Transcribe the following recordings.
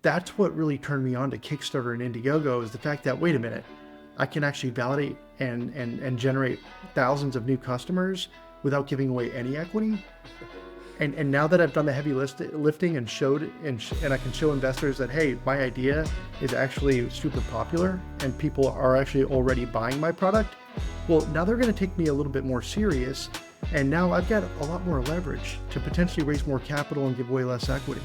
that's what really turned me on to Kickstarter and Indiegogo, is the fact that, wait a minute, I can actually validate and generate thousands of new customers without giving away any equity. And now that I've done the heavy lifting and and I can show investors that, hey, my idea is actually super popular and people are actually already buying my product, well, now they're going to take me a little bit more serious. And now I've got a lot more leverage to potentially raise more capital and give away less equity.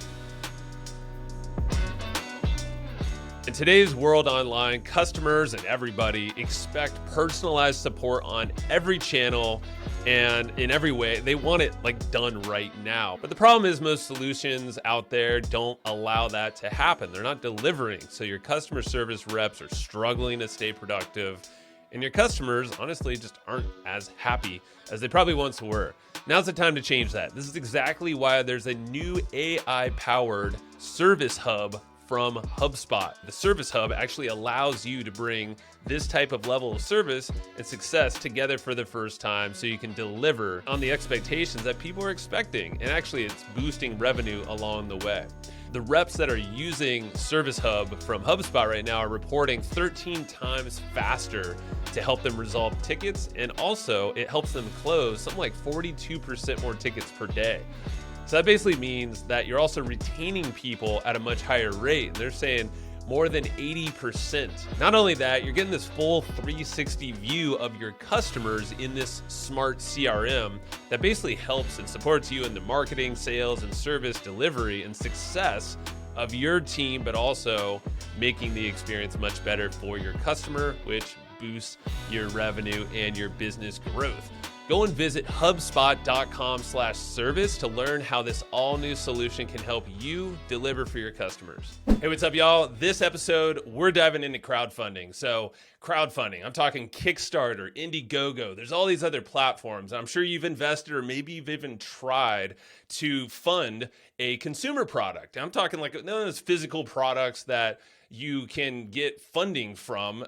In today's world online, customers and everybody expect personalized support on every channel and in every way. They want it like done right now. But the problem is most solutions out there don't allow that to happen. They're not delivering. So your customer service reps are struggling to stay productive. And your customers, honestly, just aren't as happy as they probably once were. Now's the time to change that. This is exactly why there's a new AI-powered service hub from HubSpot. The Service Hub actually allows you to bring this type of level of service and success together for the first time so you can deliver on the expectations that people are expecting. And actually, it's boosting revenue along the way. The reps that are using Service Hub from HubSpot right now are reporting 13 times faster to help them resolve tickets. And also, it helps them close something like 42% more tickets per day. So that basically means that you're also retaining people at a much higher rate. They're saying more than 80%. Not only that, you're getting this full 360 view of your customers in this smart CRM that basically helps and supports you in the marketing, sales, and service delivery and success of your team, but also making the experience much better for your customer, which boosts your revenue and your business growth. Go and visit HubSpot.com/service to learn how this all new solution can help you deliver for your customers. Hey, what's up, y'all? This episode, we're diving into crowdfunding. So crowdfunding, I'm talking Kickstarter, Indiegogo. There's all these other platforms. I'm sure you've invested or maybe you've even tried to fund a consumer product. I'm talking like none of those physical products that you can get funding from,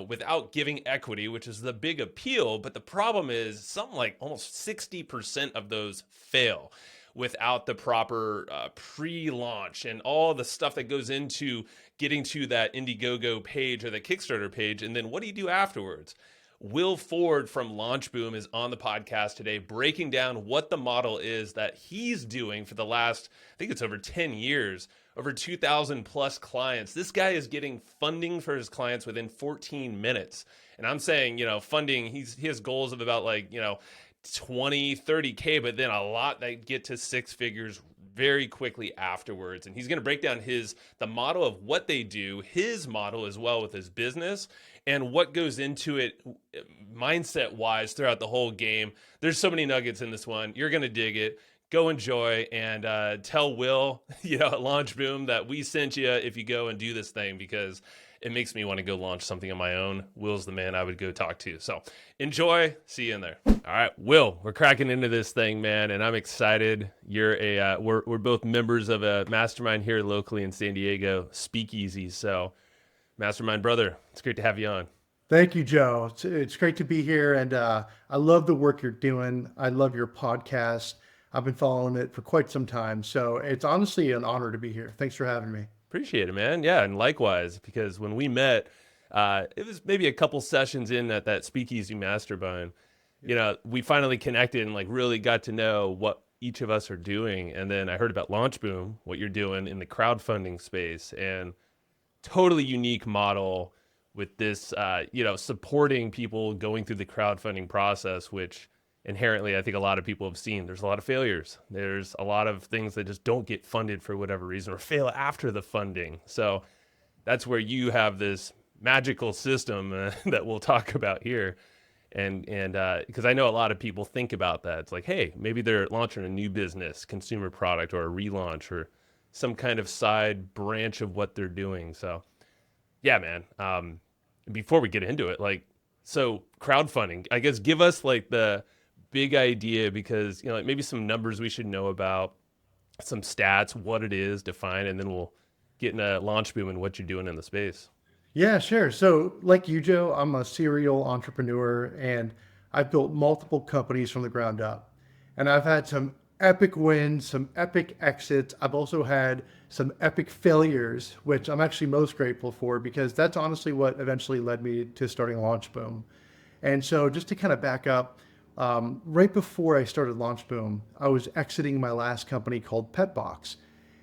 without giving equity, which is the big appeal. But the problem is something like almost 60% of those fail without the proper pre-launch and all the stuff that goes into getting to that Indiegogo page or the Kickstarter page. And then what do you do afterwards? Will Ford from LaunchBoom is on the podcast today, breaking down what the model is that he's doing for the last, I think it's over 10 years, over 2,000 plus clients. This guy is getting funding for his clients within 14 minutes. And I'm saying, funding, he has goals of about 20, 30K, but then a lot that get to six figures very quickly afterwards. And he's going to break down the model of what they do, his model as well with his business, and what goes into it mindset wise throughout the whole game. There's so many nuggets in this one. You're going to dig it. Go enjoy and tell Will, at LaunchBoom that we sent you if you go and do this thing, because it makes me want to go launch something on my own. Will's the man I would go talk to. So enjoy. See you in there. All right, Will, we're cracking into this thing, man, and I'm excited. We're both members of a mastermind here locally in San Diego, Speakeasy. So, mastermind brother, it's great to have you on. Thank you, Joe. It's great to be here, and I love the work you're doing. I love your podcast. I've been following it for quite some time, so it's honestly an honor to be here. Thanks for having me. Appreciate it, man. Yeah, and likewise, because when we met, it was maybe a couple sessions in at that Speakeasy Mastermind. We finally connected and really got to know what each of us are doing. And then I heard about LaunchBoom, what you're doing in the crowdfunding space, and totally unique model with this, supporting people going through the crowdfunding process, which inherently, I think a lot of people have seen. There's a lot of failures. There's a lot of things that just don't get funded for whatever reason or fail after the funding. So that's where you have this magical system that we'll talk about here. And because I know a lot of people think about that. It's like, hey, maybe they're launching a new business, consumer product, or a relaunch, or some kind of side branch of what they're doing. So yeah, man. Before we get into it, so crowdfunding, I guess, give us the big idea, because maybe some numbers we should know about, some stats, what it is, define, and then we'll get into LaunchBoom and what you're doing in the space. Yeah, sure. So like you, Joe, I'm a serial entrepreneur, and I've built multiple companies from the ground up. And I've had some epic wins, some epic exits. I've also had some epic failures, which I'm actually most grateful for because that's honestly what eventually led me to starting LaunchBoom. And so just to kind of back up, right before I started LaunchBoom, I was exiting my last company called Petbox.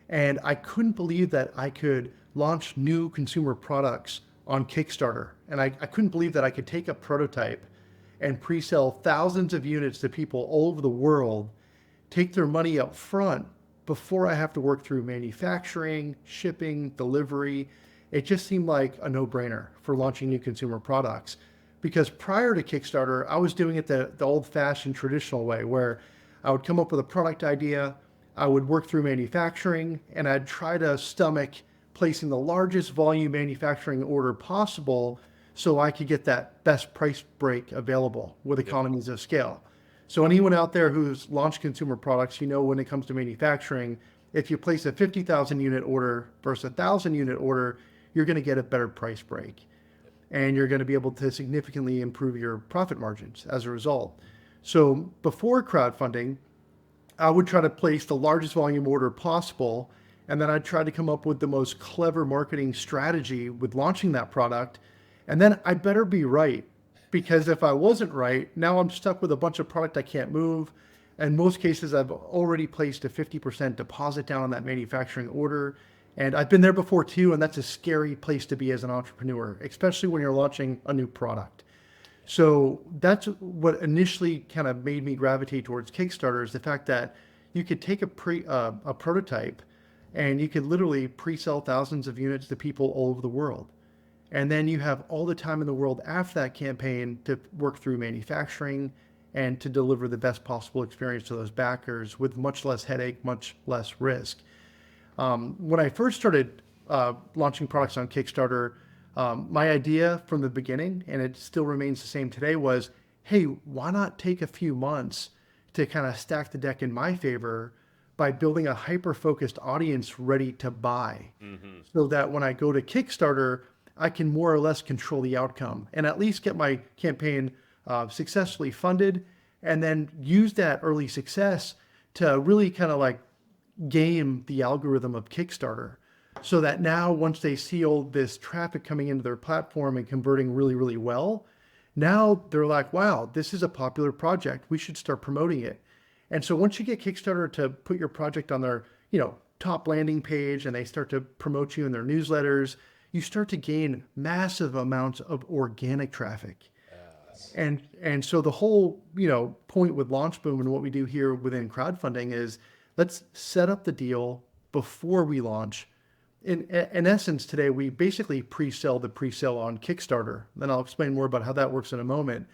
And I couldn't believe that I could launch new consumer products on Kickstarter. And I couldn't believe that I could take a prototype and pre-sell thousands of units to people all over the world, take their money up front before I have to work through manufacturing, shipping, delivery. It just seemed like a no-brainer for launching new consumer products. Because prior to Kickstarter, I was doing it the old-fashioned traditional way where I would come up with a product idea, I would work through manufacturing, and I'd try to stomach placing the largest volume manufacturing order possible so I could get that best price break available with economies of scale. So anyone out there who's launched consumer products, you know when it comes to manufacturing, if you place a 50,000 unit order versus a 1,000 unit order, you're going to get a better price break. And you're going to be able to significantly improve your profit margins as a result. So before crowdfunding, I would try to place the largest volume order possible, and then I'd try to come up with the most clever marketing strategy with launching that product. And then I better be right, because if I wasn't right, now I'm stuck with a bunch of product I can't move. In most cases, I've already placed a 50% deposit down on that manufacturing order. And I've been there before too, and that's a scary place to be as an entrepreneur, especially when you're launching a new product. So that's what initially kind of made me gravitate towards Kickstarter, is the fact that you could take a prototype and you could literally pre-sell thousands of units to people all over the world. And then you have all the time in the world after that campaign to work through manufacturing and to deliver the best possible experience to those backers with much less headache, much less risk. When I first started launching products on Kickstarter, my idea from the beginning, and it still remains the same today, was, hey, why not take a few months to kind of stack the deck in my favor by building a hyper-focused audience ready to buy, so that when I go to Kickstarter, I can more or less control the outcome and at least get my campaign successfully funded, and then use that early success to really kind of like game the algorithm of Kickstarter, so that now once they see all this traffic coming into their platform and converting really, really well, now they're like, wow, this is a popular project. We should start promoting it. And so once you get Kickstarter to put your project on their, top landing page, and they start to promote you in their newsletters, you start to gain massive amounts of organic traffic. And so the whole, point with LaunchBoom and what we do here within crowdfunding is, let's set up the deal before we launch. In essence, today, we basically pre-sell the pre-sale on Kickstarter. Then I'll explain more about how that works in a moment.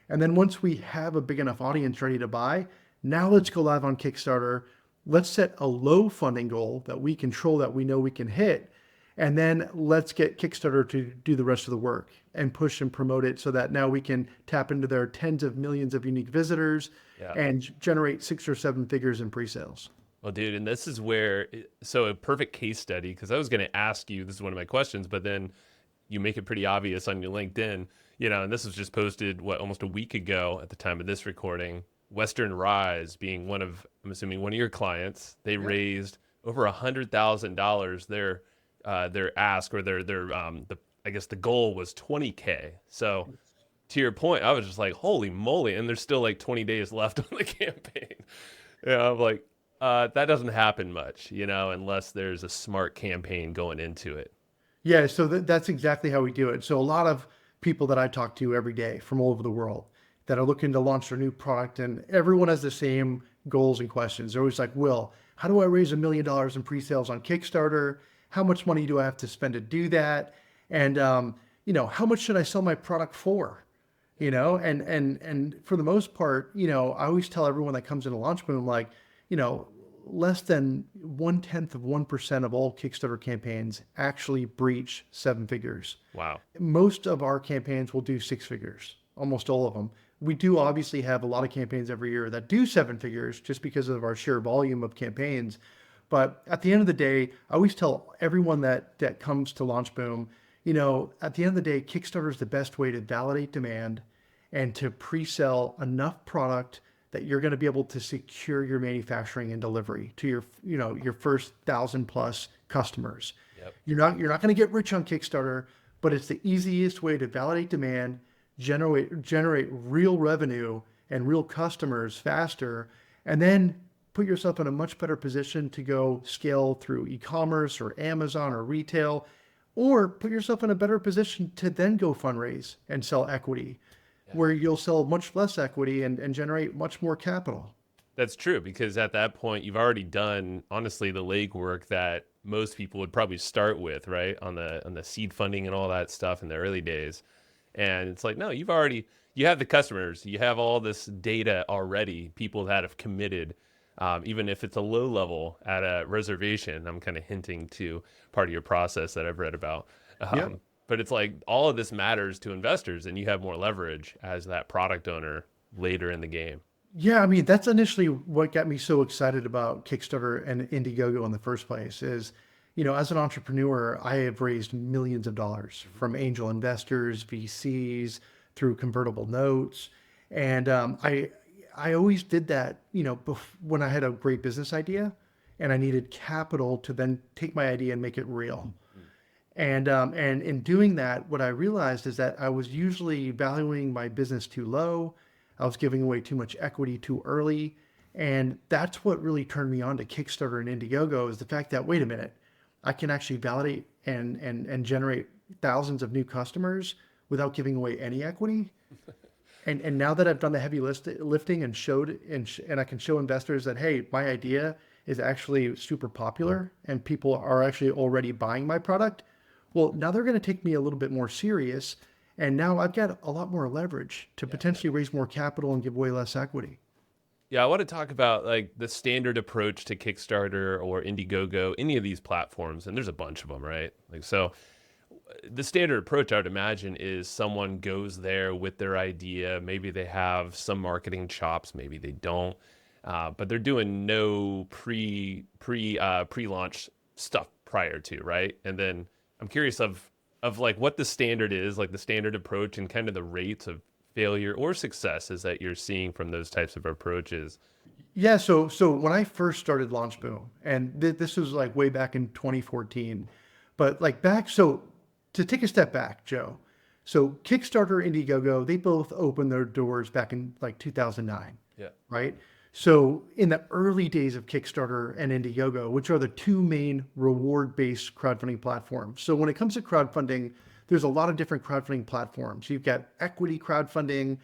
And then once we have a big enough audience ready to buy, now let's go live on Kickstarter. Let's set a low funding goal that we control, that we know we can hit. And then let's get Kickstarter to do the rest of the work and push and promote it, so that now we can tap into their tens of millions of unique visitors and generate 6 or 7 figures in pre-sales. Well, dude, and this is where, so a perfect case study, because I was going to ask you, this is one of my questions, but then you make it pretty obvious on your LinkedIn, and this was just posted, almost a week ago at the time of this recording. Western Rise being I'm assuming one of your clients, they raised over $100,000. Their ask, or I guess the goal was $20K. So to your point, I was just like, holy moly. And there's still like 20 days left on the campaign. I'm like, that doesn't happen much, unless there's a smart campaign going into it. Yeah, so that's exactly how we do it. So a lot of people that I talk to every day from all over the world that are looking to launch their new product, and everyone has the same goals and questions. They're always like, Will, how do I raise $1 million in pre-sales on Kickstarter? How much money do I have to spend to do that? And, how much should I sell my product for? And for the most part, I always tell everyone that comes into LaunchBoom, like, less than 0.1% of all Kickstarter campaigns actually breach 7 figures. Wow. Most of our campaigns will do 6 figures, almost all of them. We do obviously have a lot of campaigns every year that do 7 figures just because of our sheer volume of campaigns. But at the end of the day, I always tell everyone that comes to LaunchBoom, at the end of the day, Kickstarter is the best way to validate demand and to pre-sell enough product that you're going to be able to secure your manufacturing and delivery to your first 1,000+ customers. Yep. You're not going to get rich on Kickstarter, but it's the easiest way to validate demand, generate real revenue and real customers faster, and then put yourself in a much better position to go scale through e-commerce or Amazon or retail, or put yourself in a better position to then go fundraise and sell equity, where you'll sell much less equity and generate much more capital. That's true, because at that point you've already done, honestly, the legwork that most people would probably start with, right? On the seed funding and all that stuff in the early days. And it's like, no, you have the customers, you have all this data already, people that have committed, even if it's a low level at a reservation. I'm kind of hinting to part of your process that I've read about. But it's like all of this matters to investors, and you have more leverage as that product owner later in the game. Yeah, I mean, that's initially what got me so excited about Kickstarter and Indiegogo in the first place is, as an entrepreneur, I have raised millions of dollars from angel investors, VCs, through convertible notes. And I always did that, when I had a great business idea and I needed capital to then take my idea and make it real. And in doing that, what I realized is that I was usually valuing my business too low. I was giving away too much equity too early. And that's what really turned me on to Kickstarter and Indiegogo, is the fact that, wait a minute, I can actually validate and generate thousands of new customers without giving away any equity. And now that I've done the heavy lifting and and I can show investors that, hey, my idea is actually super popular and people are actually already buying my product. Well, now they're going to take me a little bit more serious. And now I've got a lot more leverage to potentially raise more capital and give away less equity. Yeah, I want to talk about like the standard approach to Kickstarter or Indiegogo, any of these platforms, and there's a bunch of them, right? Like, so the standard approach, I would imagine, is someone goes there with their idea. Maybe they have some marketing chops, maybe they don't, but they're doing no pre-launch stuff prior to, right? And then I'm curious of like what the standard is, like the standard approach and kind of the rates of failure or successes that you're seeing from those types of approaches. Yeah, so when I first started LaunchBoom, and this was like way back in 2014, but so to take a step back, Joe, so Kickstarter, Indiegogo, they both opened their doors back in like 2009, right? So in the early days of Kickstarter and Indiegogo, which are the two main reward-based crowdfunding platforms. So when it comes to crowdfunding, there's a lot of different crowdfunding platforms. You've got equity crowdfunding.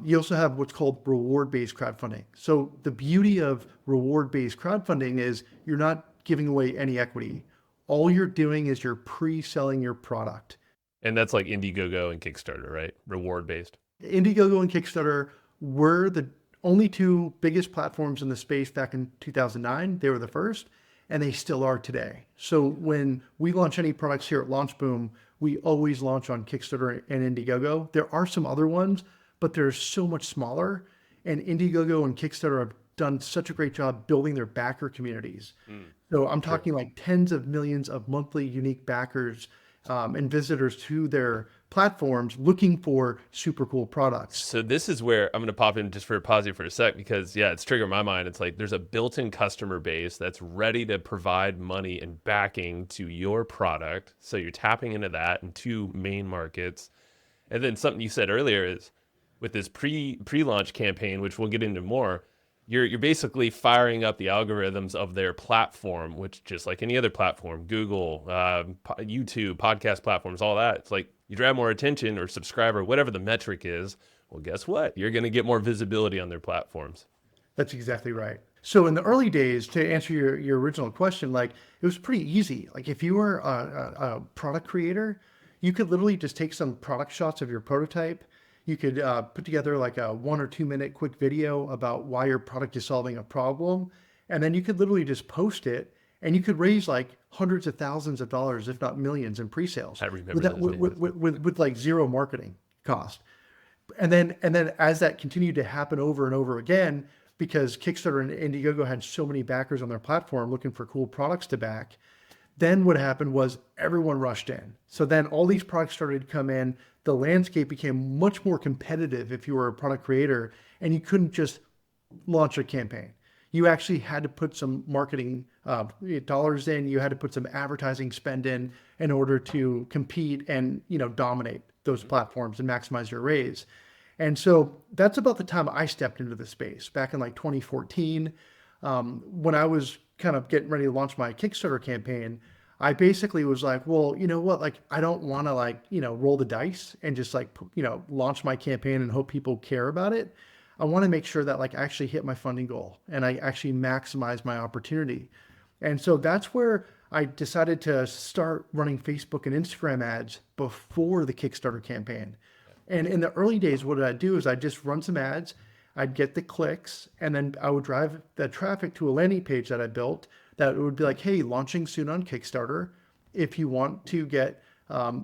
You also have what's called reward-based crowdfunding. So the beauty of reward-based crowdfunding is you're not giving away any equity. All you're doing is you're pre-selling your product. And that's like Indiegogo and Kickstarter, right? Reward-based. Indiegogo and Kickstarter were the only two biggest platforms in the space back in 2009. They were the first, and they still are today. So when we launch any products here at LaunchBoom, we always launch on Kickstarter and Indiegogo. There are some other ones, but they're so much smaller. And Indiegogo and Kickstarter have done such a great job building their backer communities. So I'm talking like tens of millions of monthly unique backers and visitors to their platforms looking for super cool products. So this is where I'm going to pop in just for pause here for a sec, because it's triggering my mind. It's like there's a built-in customer base that's ready to provide money and backing to your product. So you're tapping into that in two main markets. And then something you said earlier is with this pre-launch campaign, which we'll get into more, you're basically firing up the algorithms of their platform, which just like any other platform, Google, YouTube, podcast platforms, all that. It's like you drive more attention or subscriber, whatever the metric is. Well, guess what? You're going to get more visibility on their platforms. That's exactly right. So in the early days, to answer your original question, like it was pretty easy. Like if you were a product creator, you could literally just take some product shots of your prototype. You could put together like a 1 or 2 minute quick video about why your product is solving a problem. And then you could literally just post it and you could raise like hundreds of thousands of dollars, if not millions, in pre-sales. I remember that with like zero marketing cost. And then as that continued to happen over and over again, because Kickstarter and Indiegogo had so many backers on their platform looking for cool products to back, then what happened was everyone rushed in. So then all these products started to come in. The landscape became much more competitive if you were a product creator, and you couldn't just launch a campaign. you actually had to put some marketing dollars in. You had to put some advertising spend in order to compete and, dominate those platforms and maximize your raise. And so that's about the time I stepped into the space back in like 2014. When I was kind of getting ready to launch my Kickstarter campaign, I basically was like, well, you know what? Like, I don't want to roll the dice and just launch my campaign and hope people care about it. I want to make sure that I actually hit my funding goal and I actually maximize my opportunity. And so that's where I decided to start running Facebook and Instagram ads before the Kickstarter campaign. And in the early days, what I'd do is I'd just run some ads, I'd get the clicks, and then I would drive the traffic to a landing page that I built that would be like, hey, launching soon on Kickstarter. If you want to get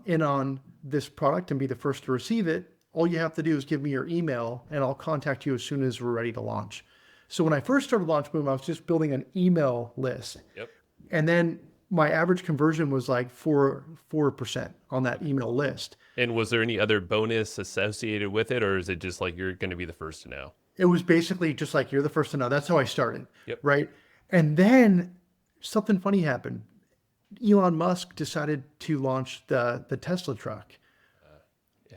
in on this product and be the first to receive it, all you have to do is give me your email and I'll contact you as soon as we're ready to launch. So when I first started LaunchBoom, I was just building an email list. Yep. And then my average conversion was like 4% on that email list. And was there any other bonus associated with it, or is it just like you're going to be the first to know? It was basically just like, you're the first to know. That's how I started. Yep. Right. And then something funny happened. Elon Musk decided to launch the Tesla truck.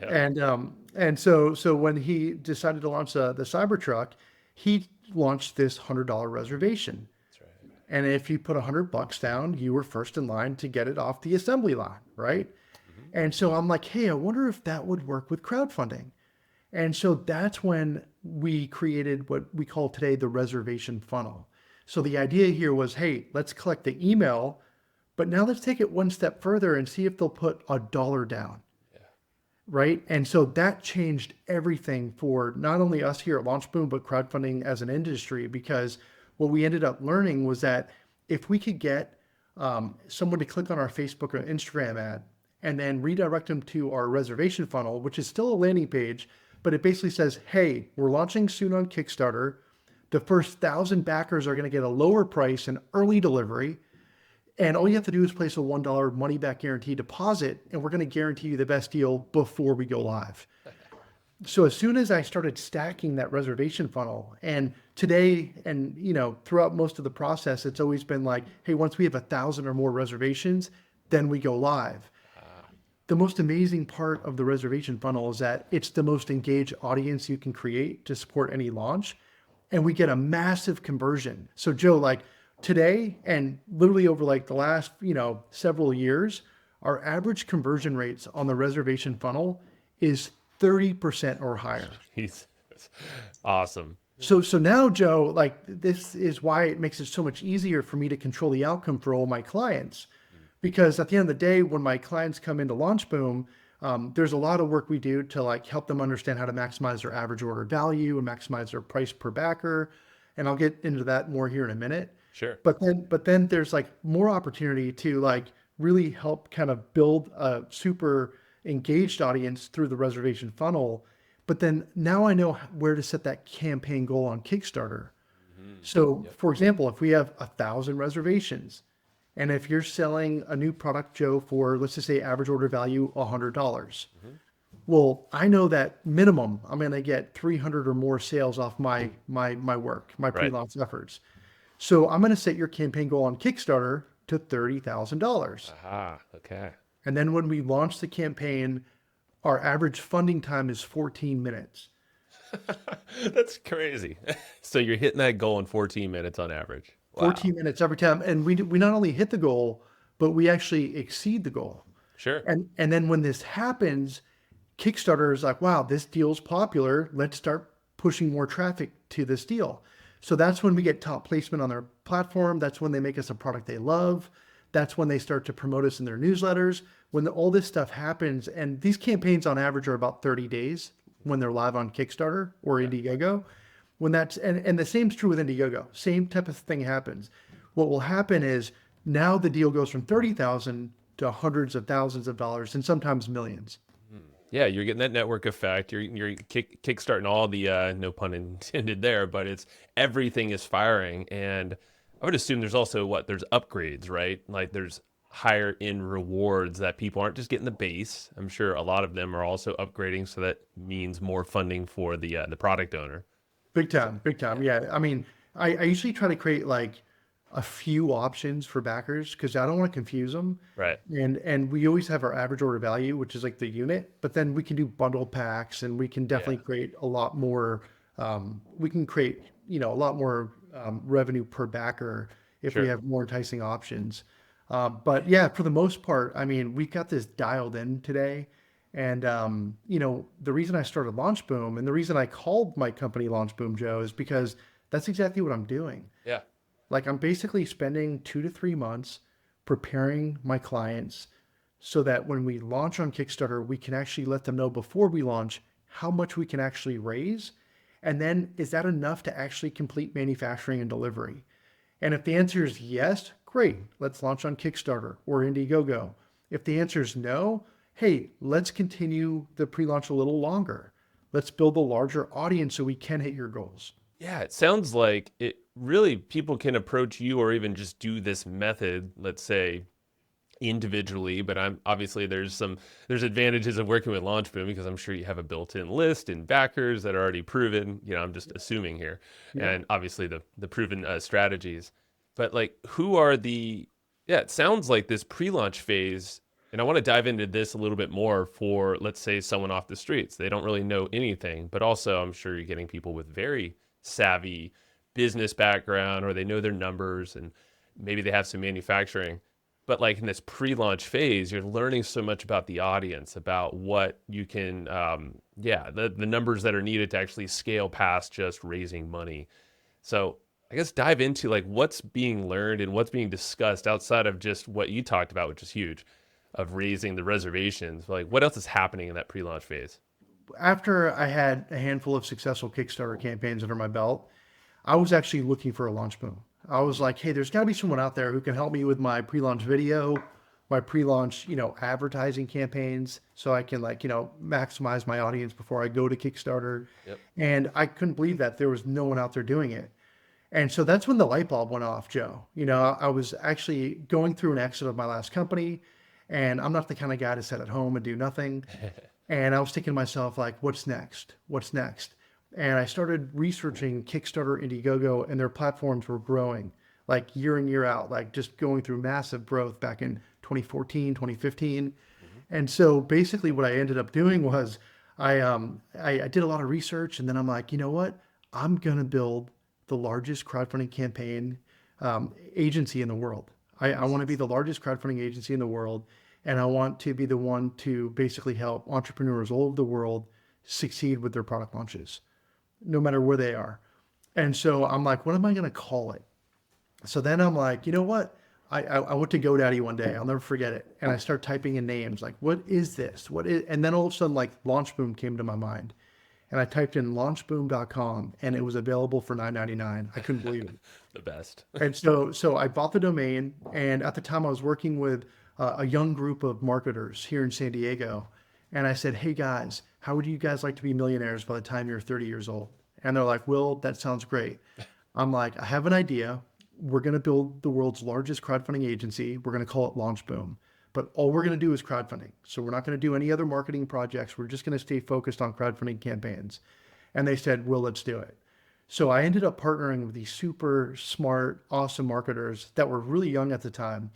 Yeah. And so when he decided to launch the Cybertruck, he launched this $100 reservation. That's right. And if you put $100 down, you were first in line to get it off the assembly line, right? And so I'm like, hey, I wonder if that would work with crowdfunding. And so that's when we created what we call today the reservation funnel. So the idea here was, hey, let's collect the email, but now let's take it one step further and see if they'll put $1 down. Right. And so that changed everything for not only us here at LaunchBoom, but crowdfunding as an industry, because what we ended up learning was that if we could get someone to click on our Facebook or Instagram ad and then redirect them to our reservation funnel, which is still a landing page, but it basically says, hey, we're launching soon on Kickstarter. The first 1,000 backers are going to get a lower price and early delivery. And all you have to do is place a $1 money back guarantee deposit, and we're going to guarantee you the best deal before we go live. So as soon as I started stacking that reservation funnel, and today, and throughout most of the process, it's always been like, hey, once we have 1,000 or more reservations, then we go live. The most amazing part of the reservation funnel is that it's the most engaged audience you can create to support any launch, and we get a massive conversion. So Joe, today and literally over the last, several years, our average conversion rates on the reservation funnel is 30% or higher. He's awesome. So now, Joe, this is why it makes it so much easier for me to control the outcome for all my clients. Because at the end of the day, when my clients come into LaunchBoom, there's a lot of work we do to help them understand how to maximize their average order value and maximize their price per backer. And I'll get into that more here in a minute. Sure. But then there's more opportunity to really help kind of build a super engaged audience through the reservation funnel. But then now I know where to set that campaign goal on Kickstarter. So for example, if we have 1,000 reservations, and if you're selling a new product, Joe, for let's just say average order value $100, well, I know that minimum I'm going to get 300 or more sales off my work, my pre-launch efforts. So I'm going to set your campaign goal on Kickstarter to $30,000. Aha, okay. And then when we launch the campaign, our average funding time is 14 minutes. That's crazy. So you're hitting that goal in 14 minutes on average. Wow. 14 minutes every time. And we not only hit the goal, but we actually exceed the goal. Sure. And then when this happens, Kickstarter is like, wow, this deal's popular. Let's start pushing more traffic to this deal. So that's when we get top placement on their platform. That's when they make us a product they love. That's when they start to promote us in their newsletters. When all this stuff happens, and these campaigns on average are about 30 days when they're live on Kickstarter or Indiegogo. When that's, and the same's true with Indiegogo. Same type of thing happens. What will happen is now the deal goes from 30,000 to hundreds of thousands of dollars and sometimes millions. Yeah, you're getting that network effect. You're kickstarting all the no pun intended there, but it's everything is firing. And I would assume there's also there's upgrades, right? There's higher end rewards that people aren't just getting the base. I'm sure a lot of them are also upgrading, so that means more funding for the product owner. Big time. Yeah. I mean, I usually try to create like a few options for backers because I don't want to confuse them. Right. And we always have our average order value, which is like the unit, but then we can do bundle packs and we can Yeah. definitely create a lot more. We can create, a lot more revenue per backer if we Sure. have more enticing options. But yeah, for the most part, I mean, we've got this dialed in today. And, the reason I started LaunchBoom and the reason I called my company LaunchBoom, Joe, is because that's exactly what I'm doing. Yeah. Like I'm basically spending 2 to 3 months preparing my clients so that when we launch on Kickstarter, we can actually let them know before we launch how much we can actually raise. And then is that enough to actually complete manufacturing and delivery? And if the answer is yes, great, let's launch on Kickstarter or Indiegogo. If the answer is no, hey, let's continue the pre-launch a little longer. Let's build a larger audience so we can hit your goals. Yeah, it sounds like it really people can approach you or even just do this method, let's say individually, but I'm obviously there's advantages of working with LaunchBoom because I'm sure you have a built-in list and backers that are already proven, I'm just assuming here, Yeah. and obviously the proven strategies. But like who are yeah, it sounds like this pre-launch phase, and I want to dive into this a little bit more for, let's say, someone off the streets. They don't really know anything, but also I'm sure you're getting people with very savvy business background or they know their numbers and maybe they have some manufacturing. But like in this pre-launch phase, you're learning so much about the audience, about what you can, the numbers that are needed to actually scale past just raising money. So I guess dive into like what's being learned and what's being discussed outside of just what you talked about, which is huge, of raising the reservations. Like what else is happening in that pre-launch phase? After I had a handful of successful Kickstarter campaigns under my belt, I was actually looking for a launch boom. I was like, hey, there's got to be someone out there who can help me with my pre-launch video, my pre-launch, advertising campaigns, so I can maximize my audience before I go to Kickstarter. Yep. And I couldn't believe that there was no one out there doing it. And so that's when the light bulb went off, Joe. I was actually going through an exit of my last company, and I'm not the kind of guy to sit at home and do nothing. And I was thinking to myself, like, what's next? What's next? And I started researching Kickstarter, Indiegogo, and their platforms were growing like year in, year out, like just going through massive growth back in 2014, 2015. And so basically what I ended up doing was I did a lot of research and then I'm like, you know what? I'm going to build the largest crowdfunding campaign agency in the world. I want to be the largest crowdfunding agency in the world. And I want to be the one to basically help entrepreneurs all over the world succeed with their product launches, no matter where they are. And so I'm like, what am I going to call it? So then I'm like, you know what? I went to GoDaddy one day. I'll never forget it. And I start typing in names like, what is this? And then all of a sudden, like LaunchBoom came to my mind. And I typed in launchboom.com and it was available for $9.99. I couldn't believe it. The best. And so I bought the domain. And at the time I was working with a young group of marketers here in San Diego. And I said, hey guys, how would you guys like to be millionaires by the time you're 30 years old? And they're like, Will, that sounds great. I'm like, I have an idea. We're going to build the world's largest crowdfunding agency. We're going to call it LaunchBoom. But all we're going to do is crowdfunding. So we're not going to do any other marketing projects. We're just going to stay focused on crowdfunding campaigns. And they said, Will, let's do it. So I ended up partnering with these super smart, awesome marketers that were really young at the time.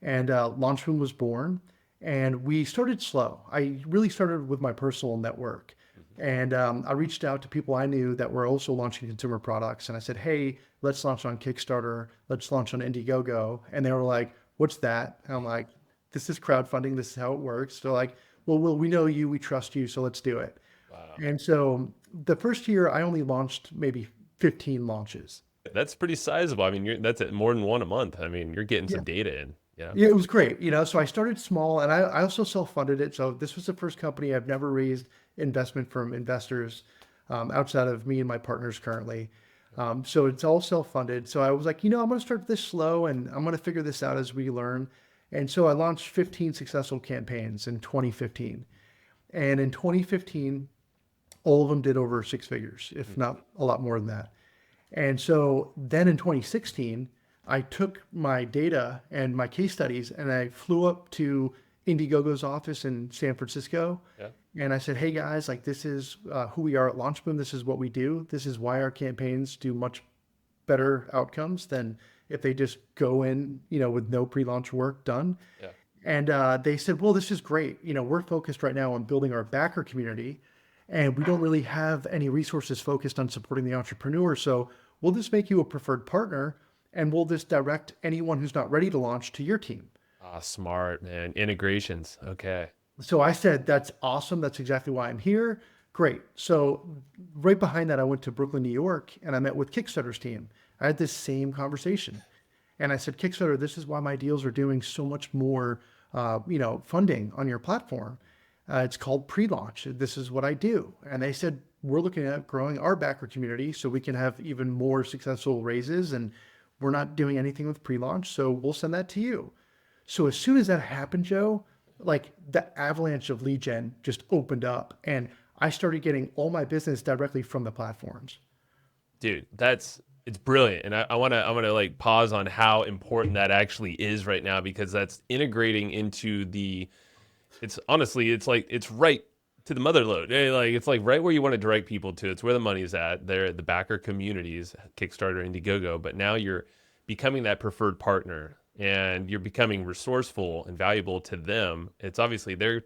And LaunchBoom was born. And we started slow. I really started with my personal network. And I reached out to people I knew that were also launching consumer products. And I said, hey, let's launch on Kickstarter. Let's launch on Indiegogo. And they were like, what's that? And I'm like, this is crowdfunding. This is how it works. They're like, well, we know you. We trust you. So let's do it. Wow. And so the first year, I only launched maybe 15 launches. That's pretty sizable. I mean, that's more than one a month. I mean, you're getting some data in. Yeah. Yeah, it was great. So I started small and I also self-funded it. So this was the first company I've never raised investment from investors outside of me and my partners currently. So it's all self-funded. So I was like, I'm going to start this slow and I'm going to figure this out as we learn. And so I launched 15 successful campaigns in 2015. And in 2015, all of them did over six figures, if not a lot more than that. And so then in 2016, I took my data and my case studies and I flew up to Indiegogo's office in San Francisco. Yeah. And I said, hey guys, like this is who we are at LaunchBoom. This is what we do. This is why our campaigns do much better outcomes than if they just go in, with no pre-launch work done. Yeah. And they said, well, this is great. We're focused right now on building our backer community, and we don't really have any resources focused on supporting the entrepreneur. So we'll just make you a preferred partner, and we'll just direct anyone who's not ready to launch to your team. Ah, smart, man. Integrations. Okay. So I said, that's awesome. That's exactly why I'm here. Great. So right behind that, I went to Brooklyn, New York, and I met with Kickstarter's team. I had this same conversation. And I said, Kickstarter, this is why my deals are doing so much more, funding on your platform. It's called pre-launch. This is what I do. And they said, we're looking at growing our backer community so we can have even more successful raises. And we're not doing anything with pre-launch, so we'll send that to you. So as soon as that happened, Joe, like the avalanche of lead gen just opened up, and I started getting all my business directly from the platforms. Dude, it's brilliant. And I want to like pause on how important that actually is right now, because that's integrating into it's right to the mother lode. Like, it's like right where you want to direct people to. It's where the money's at. They're the backer communities, Kickstarter, Indiegogo, but now you're becoming that preferred partner, and you're becoming resourceful and valuable to them. It's obviously their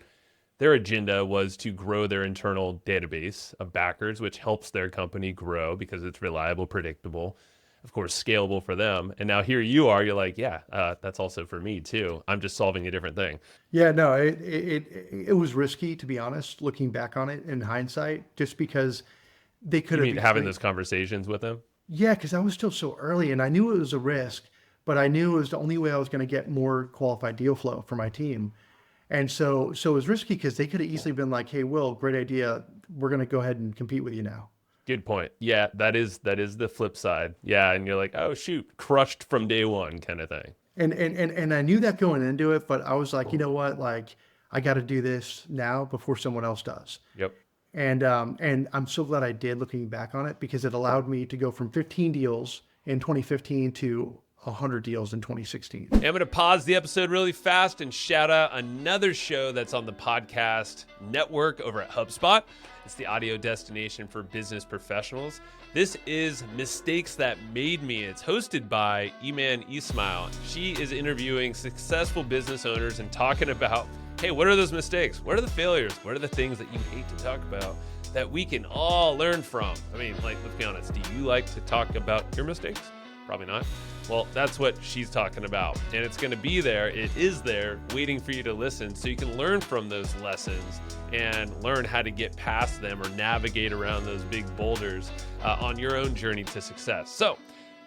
agenda was to grow their internal database of backers, which helps their company grow because it's reliable, predictable, of course, scalable for them. And now here you are, you're like, yeah, that's also for me too. I'm just solving a different thing. Yeah, no, it was risky, to be honest, looking back on it in hindsight, just because they could have having those conversations with them. Yeah, because I was still so early, and I knew it was a risk, but I knew it was the only way I was going to get more qualified deal flow for my team. And so it was risky because they could have easily been like, hey, Will, great idea. We're going to go ahead and compete with you now. Good point. Yeah, that is the flip side. Yeah, and you're like, oh, shoot, crushed from day one kind of thing. And I knew that going into it, but I was like, you know what? Like, I got to do this now before someone else does. Yep. And I'm so glad I did, looking back on it, because it allowed me to go from 15 deals in 2015 to 100 deals in 2016. I'm going to pause the episode really fast and shout out another show that's on the podcast network over at HubSpot. It's the audio destination for business professionals. This is Mistakes That Made Me. It's hosted by Iman Ismail. She is interviewing successful business owners and talking about, hey, what are those mistakes? What are the failures? What are the things that you hate to talk about that we can all learn from? I mean, like, let's be honest. Do you like to talk about your mistakes? Probably not. Well, that's what she's talking about. And it's going to be there. It is there waiting for you to listen so you can learn from those lessons and learn how to get past them or navigate around those big boulders on your own journey to success. So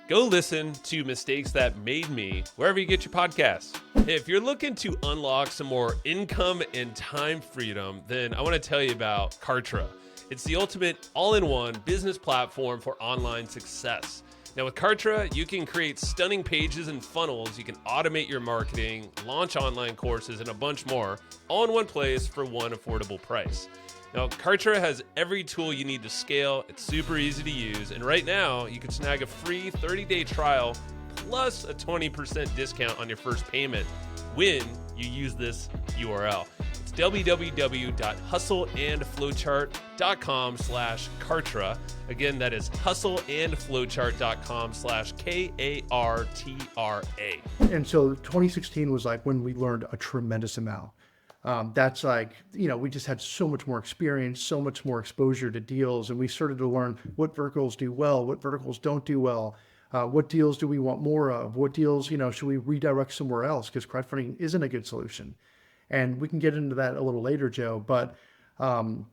go listen to Mistakes That Made Me wherever you get your podcasts. If you're looking to unlock some more income and time freedom, then I want to tell you about Kartra. It's the ultimate all-in-one business platform for online success. Now with Kartra, you can create stunning pages and funnels, you can automate your marketing, launch online courses, and a bunch more, all in one place for one affordable price. Now Kartra has every tool you need to scale, it's super easy to use, and right now you can snag a free 30-day trial plus a 20% discount on your first payment when you use this URL. It's www.hustleandflowchart.com/Kartra. Again, that is hustleandflowchart.com/KARTRA. And so 2016 was like when we learned a tremendous amount. That's like, we just had so much more experience, so much more exposure to deals, and we started to learn what verticals do well, what verticals don't do well. What deals do we want more of? What deals, should we redirect somewhere else? Because crowdfunding isn't a good solution. And we can get into that a little later, Joe. But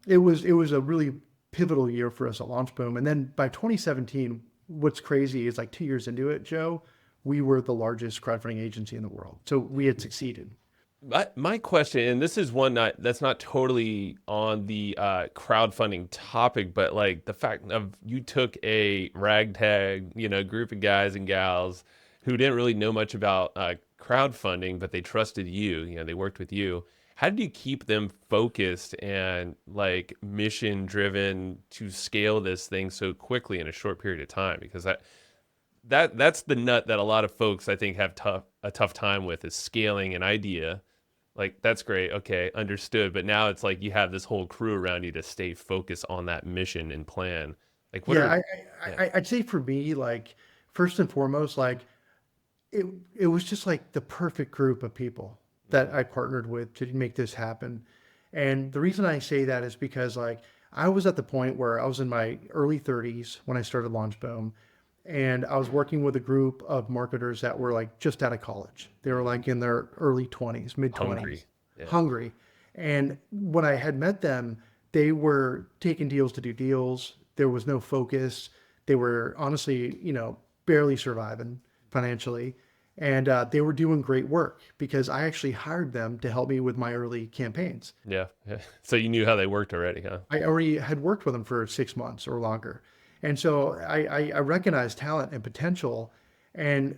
it was a really pivotal year for us at LaunchBoom. And then by 2017, what's crazy is like 2 years into it, Joe, we were the largest crowdfunding agency in the world. So we had succeeded. My question, and this is one that's not totally on the crowdfunding topic, but like the fact of you took a ragtag, group of guys and gals who didn't really know much about crowdfunding, but they trusted you, they worked with you. How did you keep them focused and like mission driven to scale this thing so quickly in a short period of time? Because that's the nut that a lot of folks I think have a tough time with, is scaling an idea. Like, that's great. Okay, understood. But now it's like you have this whole crew around you to stay focused on that mission and plan. Like, I'd say for me, like first and foremost, like it was just like the perfect group of people that I partnered with to make this happen. And the reason I say that is because like I was at the point where I was in my early 30s when I started LaunchBoom, and I was working with a group of marketers that were like just out of college. They were like in their early 20s, mid 20s, Hungry. Yeah. hungry. And when I had met them, they were taking deals to do deals. There was no focus. They were honestly, barely surviving financially. And they were doing great work because I actually hired them to help me with my early campaigns. Yeah. Yeah. So you knew how they worked already, huh? I already had worked with them for 6 months or longer. And so I recognized talent and potential. And,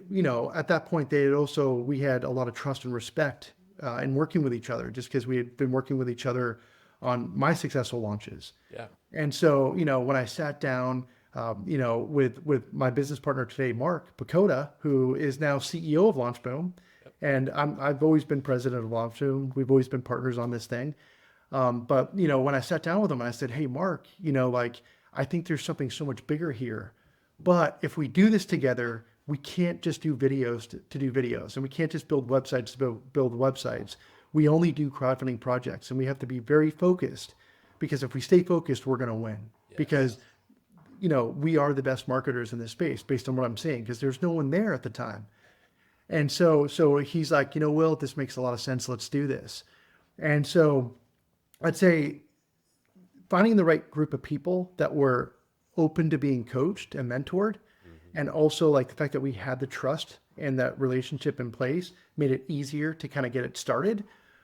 at that point, we had a lot of trust and respect in working with each other just because we had been working with each other on my successful launches. Yeah. And so, when I sat down, with my business partner today, Mark Pacoda, who is now CEO of LaunchBoom, and I've always been president of LaunchBoom. We've always been partners on this thing. But when I sat down with him, I said, "Hey, Mark, I think there's something so much bigger here. But if we do this together, we can't just do videos to do videos, and we can't just build websites to build websites. We only do crowdfunding projects, and we have to be very focused, because if we stay focused, we're going to win. Yes. Because we are the best marketers in this space based on what I'm saying, because there's no one there at the time." And so he's like, "Will, this makes a lot of sense. Let's do this." And so I'd say finding the right group of people that were open to being coached and mentored, and also like the fact that we had the trust and that relationship in place made it easier to kind of get it started.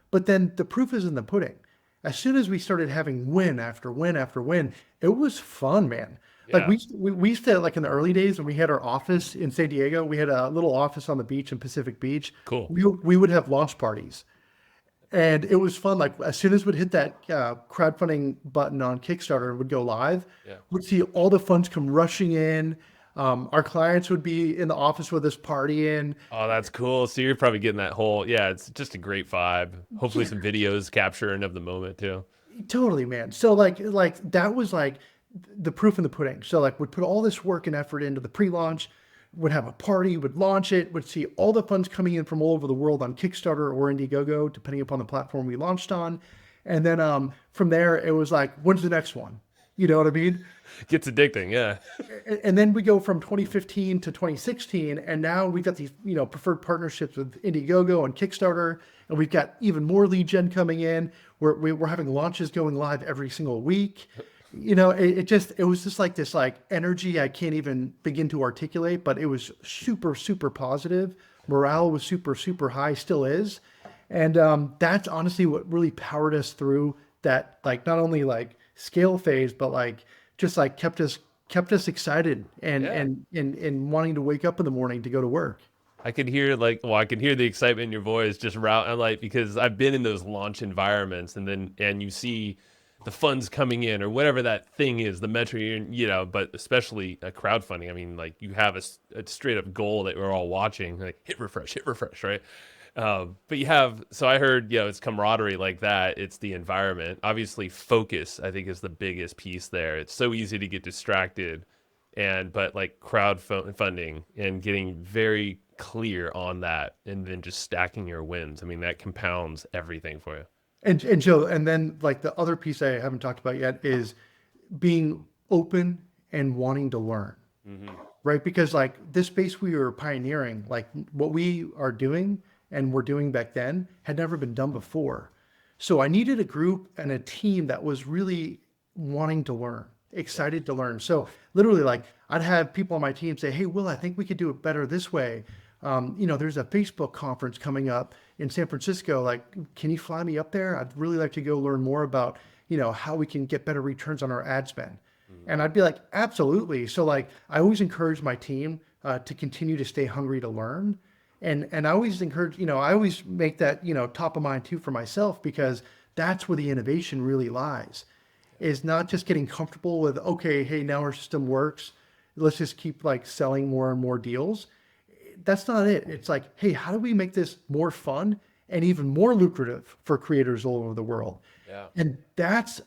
But then the proof is in the pudding. As soon as we started having win after win after win, it was fun, man. Yeah. Like we used to, like in the early days when we had our office in San Diego, we had a little office on the beach in Pacific Beach. Cool. We would have launch parties. And it was fun. Like as soon as we'd hit that crowdfunding button on Kickstarter and would go live, we'd see all the funds come rushing in. Our clients would be in the office with us partying. Oh, that's cool. So you're probably getting that whole, it's just a great vibe. Hopefully some videos capturing of the moment too. Totally, man. So like that was like the proof in the pudding. So like we'd put all this work and effort into the pre-launch, would have a party, would launch it, would see all the funds coming in from all over the world on Kickstarter or Indiegogo, depending upon the platform we launched on. And then from there, it was like, when's the next one? You know what I mean? Gets addicting, yeah. And then we go from 2015 to 2016, and now we've got these, preferred partnerships with Indiegogo and Kickstarter, and we've got even more lead gen coming in. We're having launches going live every single week. It was just like this like energy I can't even begin to articulate, but it was super, super positive. Morale was super, super high, still is. And that's honestly what really powered us through that, like not only like scale phase, but like just like kept us excited and wanting to wake up in the morning to go to work. I could hear I could hear the excitement in your voice just because I've been in those launch environments, and you see the funds coming in or whatever that thing is, the metric, but especially crowdfunding. I mean, like you have a straight up goal that we're all watching, like hit refresh, right? But I heard, it's camaraderie like that. It's the environment. Obviously focus, I think, is the biggest piece there. It's so easy to get distracted, but like crowdfunding and getting very clear on that, and then just stacking your wins. I mean, that compounds everything for you. And Joe, and then like the other piece I haven't talked about yet is being open and wanting to learn, right? Because like this space we were pioneering, like what we are doing and were doing back then had never been done before. So I needed a group and a team that was really wanting to learn, excited to learn. So literally like I'd have people on my team say, "Hey, Will, I think we could do it better this way. There's a Facebook conference coming up in San Francisco. Like, can you fly me up there? I'd really like to go learn more about, how we can get better returns on our ad spend." And I'd be like, absolutely. So like, I always encourage my team to continue to stay hungry to learn. And I always encourage, I always make that, top of mind too for myself, because that's where the innovation really lies, is not just getting comfortable with, okay, hey, now our system works. Let's just keep like selling more and more deals. That's not it. It's like, hey, how do we make this more fun and even more lucrative for creators all over the world? Yeah. And that's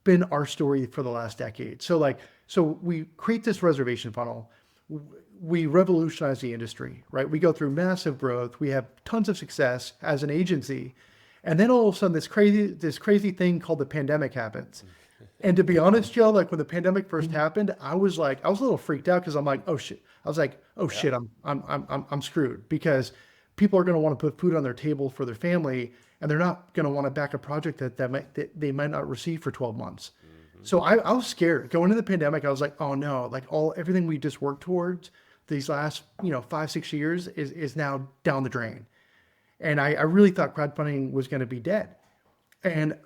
been our story for the last decade. So we create this reservation funnel. we revolutionize the industry, right? We go through massive growth. We have tons of success as an agency. And then all of a sudden this crazy thing called the pandemic happens. And to be honest, Joe, like when the pandemic first happened, I was a little freaked out because I'm like, oh shit. I was like, oh shit, I'm screwed because people are going to want to put food on their table for their family, and they're not going to want to back a project that they might not receive for 12 months. So I was scared going into the pandemic. I was like, oh no, like everything we just worked towards these last, 5-6 years is now down the drain. And I really thought crowdfunding was going to be dead. And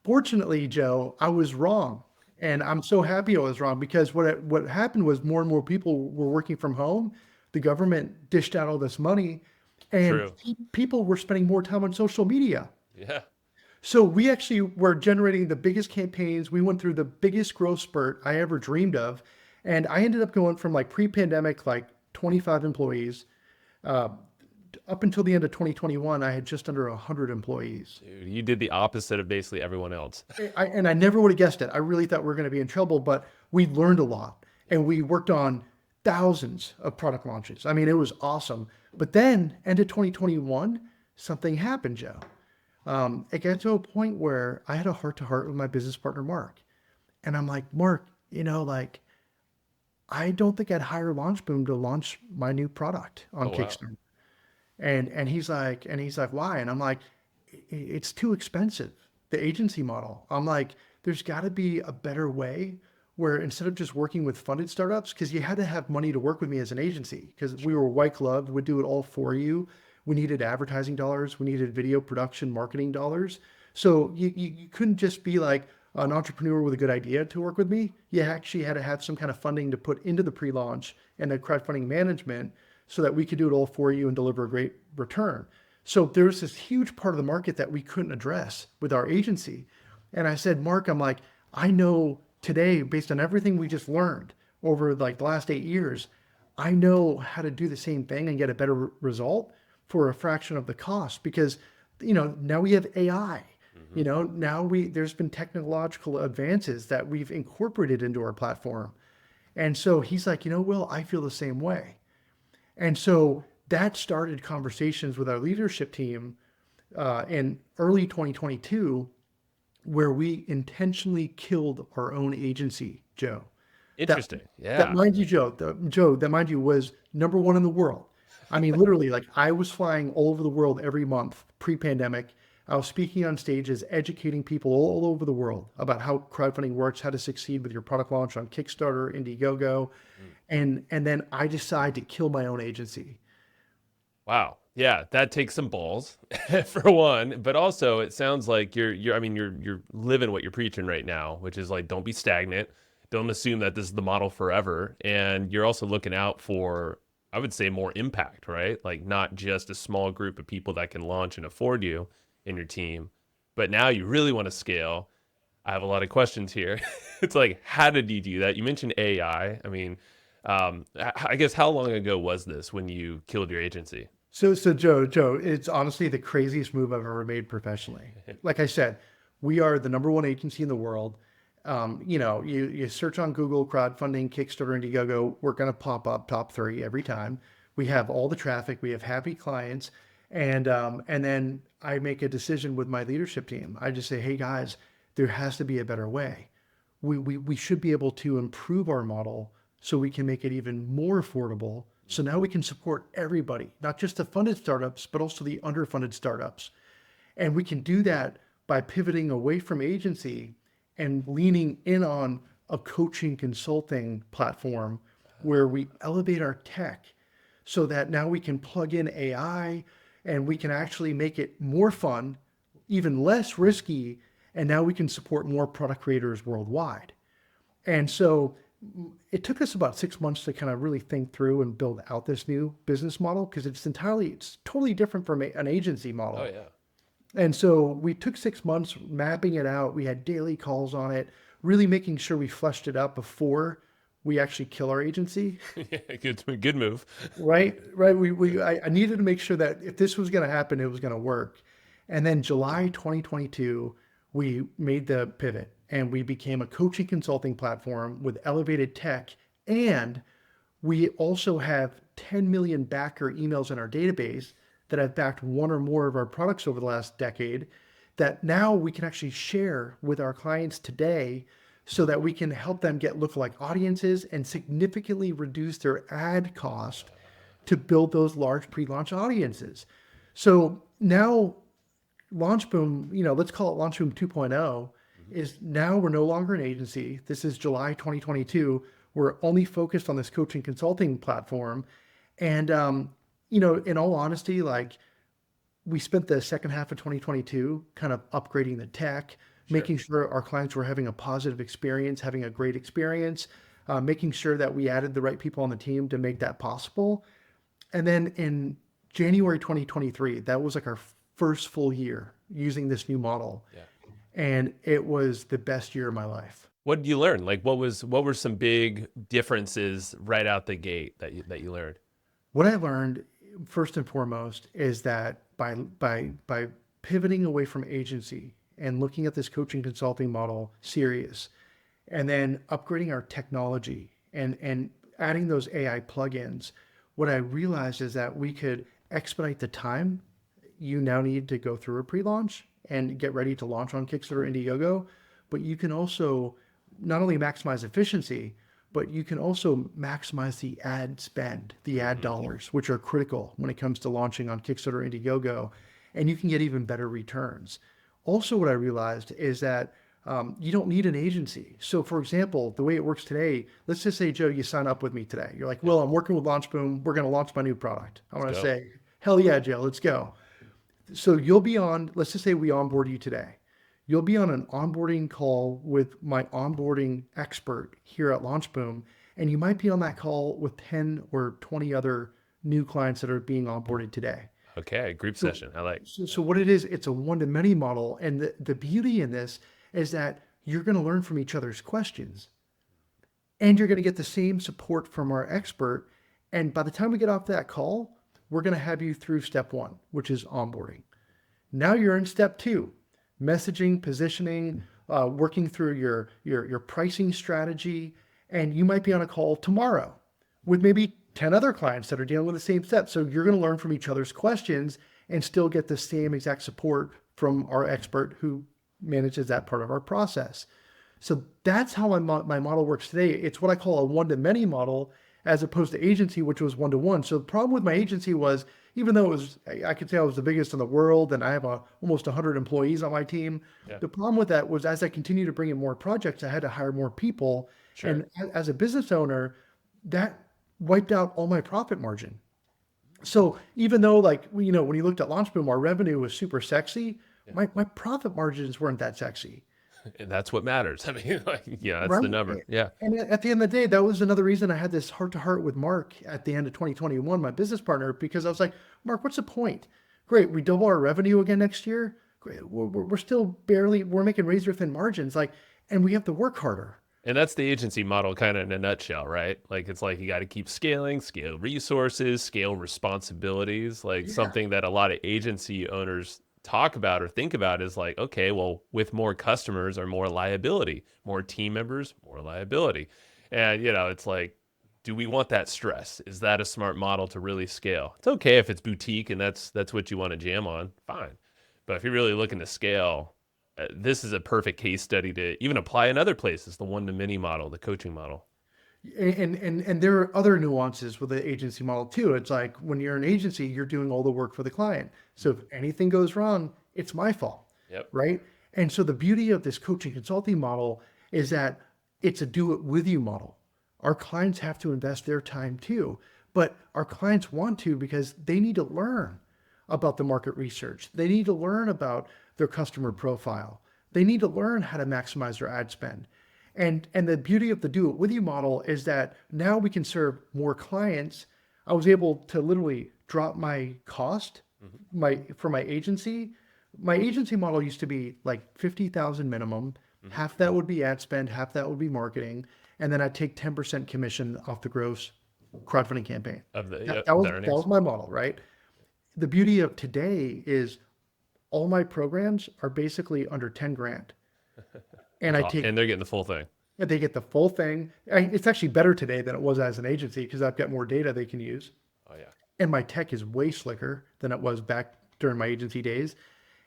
fortunately, Joe, I was wrong. And I'm so happy I was wrong because what happened was more and more people were working from home. The government dished out all this money, and True. people were spending more time on social media. Yeah. So we actually were generating the biggest campaigns. We went through the biggest growth spurt I ever dreamed of. And I ended up going from like pre-pandemic, like 25 employees, up until the end of 2021, I had just under 100 employees. Dude, you did the opposite of basically everyone else. And I never would have guessed it. I really thought we were going to be in trouble, but we learned a lot and we worked on thousands of product launches. I mean, it was awesome. But then end of 2021, something happened, Joe. It got to a point where I had a heart-to-heart with my business partner, Mark. And I'm like, Mark, I don't think I'd hire LaunchBoom to launch my new product on Oh, wow. Kickstarter. And he's like, why? And I'm like, it's too expensive, the agency model. I'm like, there's got to be a better way where instead of just working with funded startups, because you had to have money to work with me as an agency, because we were white gloved, would do it all for you. We needed advertising dollars. We needed video production, marketing dollars. So you couldn't just be like an entrepreneur with a good idea to work with me. You actually had to have some kind of funding to put into the pre-launch and the crowdfunding management so that we could do it all for you and deliver a great return. So there's this huge part of the market that we couldn't address with our agency. And I said, Mark, I'm like, I know today, based on everything we just learned over like the last 8 years, I know how to do the same thing and get a better result for a fraction of the cost because, now we have AI. Now there's been technological advances that we've incorporated into our platform. And so he's like, Will, I feel the same way. And so that started conversations with our leadership team in early 2022, where we intentionally killed our own agency, Joe. Interesting. That mind you, Joe, that mind you was number one in the world. I mean, literally, like I was flying all over the world every month pre-pandemic. I was speaking on stages, educating people all over the world about how crowdfunding works, how to succeed with your product launch on Kickstarter, Indiegogo. And then I decided to kill my own agency. Wow. Yeah, that takes some balls for one, but also it sounds like you're living what you're preaching right now, which is like, don't be stagnant. Don't assume that this is the model forever. And you're also looking out for, I would say, more impact, right? Like not just a small group of people that can launch and afford you in your team, but now you really want to scale. I have a lot of questions here. It's like, how did you do that? You mentioned AI. I mean, I guess how long ago was this when you killed your agency? So Joe, it's honestly the craziest move I've ever made professionally. Like I said, we are the number one agency in the world. You search on Google, crowdfunding, Kickstarter, Indiegogo, we're going to pop up top 3 every time. We have all the traffic. We have happy clients. And then I make a decision with my leadership team. I just say, hey guys, there has to be a better way. We should be able to improve our model so we can make it even more affordable. So now we can support everybody, not just the funded startups, but also the underfunded startups. And we can do that by pivoting away from agency and leaning in on a coaching consulting platform where we elevate our tech so that now we can plug in AI and we can actually make it more fun, even less risky. And now we can support more product creators worldwide. And so it took us about 6 months to kind of really think through and build out this new business model because it's totally different from an agency model. Oh, yeah. And so we took 6 months mapping it out. We had daily calls on it, really making sure we fleshed it out before we actually kill our agency. Good move. Right. I needed to make sure that if this was going to happen, it was going to work. And then July 2022, we made the pivot and we became a coaching consulting platform with elevated tech, and We also have 10 million backer emails in our database that have backed one or more of our products over the last decade that now we can actually share with our clients today so that we can help them get lookalike audiences and significantly reduce their ad cost to build those large pre-launch audiences. So now LaunchBoom, let's call it LaunchBoom 2.0, is now we're no longer an agency. This is July 2022. We're only focused on this coaching consulting platform. And, in all honesty, like we spent the second half of 2022 kind of upgrading the tech, making sure our clients were having a positive experience, having a great experience, making sure that we added the right people on the team to make that possible. And then in January 2023, that was like our first full year using this new model. Yeah. And it was the best year of my life. What did you learn? Like what were some big differences right out the gate that you learned? What I learned first and foremost is that by pivoting away from agency and looking at this coaching consulting model serious, and then upgrading our technology and adding those AI plugins, what I realized is that we could expedite the time you now need to go through a pre-launch and get ready to launch on Kickstarter and Indiegogo, but you can also not only maximize efficiency, but you can also maximize the ad spend, the ad dollars, which are critical when it comes to launching on Kickstarter and Indiegogo, and you can get even better returns. Also, what I realized is that you don't need an agency. So for example, the way it works today, let's just say, Joe, you sign up with me today. You're like, Will, I'm working with LaunchBoom. We're going to launch my new product. I want to say, hell yeah, Joe, let's go. So you'll be on, let's just say we onboard you today. You'll be on an onboarding call with my onboarding expert here at LaunchBoom, and you might be on that call with 10 or 20 other new clients that are being onboarded today. Okay, group session. I like. So what it is, it's a one-to-many model. And the beauty in this is that you're going to learn from each other's questions. And you're going to get the same support from our expert. And by the time we get off that call, we're going to have you through step one, which is onboarding. Now you're in step two, messaging, positioning, working through your pricing strategy. And you might be on a call tomorrow with maybe 10 other clients that are dealing with the same steps. So you're going to learn from each other's questions and still get the same exact support from our expert who manages that part of our process. So that's how my model works today. It's what I call a one-to-many model as opposed to agency, which was one-to-one. So the problem with my agency was, even though I could say I was the biggest in the world and I have almost 100 employees on my team, the problem with that was as I continued to bring in more projects, I had to hire more people. And as a business owner, that wiped out all my profit margin. So even though when you looked at LaunchBoom, our revenue was super sexy, my profit margins weren't that sexy. And that's what matters. I mean, that's Right? the number. Yeah. And at the end of the day, that was another reason I had this heart-to-heart with Mark at the end of 2021, my business partner, because I was like, Mark, what's the point? Great, we double our revenue again next year. Great, we're still we're making razor-thin margins, and we have to work harder. And that's the agency model kind of in a nutshell, right? It's like you got to keep scaling, scale resources, scale responsibilities, something that a lot of agency owners talk about or think about is like, okay, well, with more customers or more liability, more team members, more liability. And, it's like, do we want that stress? Is that a smart model to really scale? It's okay if it's boutique and that's what you want to jam on, fine. But if you're really looking to scale, this is a perfect case study to even apply in other places, the one-to-many model, the coaching model. And there are other nuances with the agency model too. It's like when you're an agency, you're doing all the work for the client. So if anything goes wrong, it's my fault, right? And so the beauty of this coaching consulting model is that it's a do it with you model. Our clients have to invest their time too, but our clients want to because they need to learn about the market research. They need to learn about their customer profile. They need to learn how to maximize their ad spend. And the beauty of the do it with you model is that now we can serve more clients. I was able to literally drop my cost for my agency. My agency model used to be like 50,000 minimum. Half that would be ad spend, half that would be marketing. And then I'd take 10% commission off the gross crowdfunding campaign. That was my model, right? The beauty of today is all my programs are basically under 10 grand. And and they're getting the full thing. And they get the full thing. It's actually better today than it was as an agency because I've got more data they can use. Oh yeah. And my tech is way slicker than it was back during my agency days.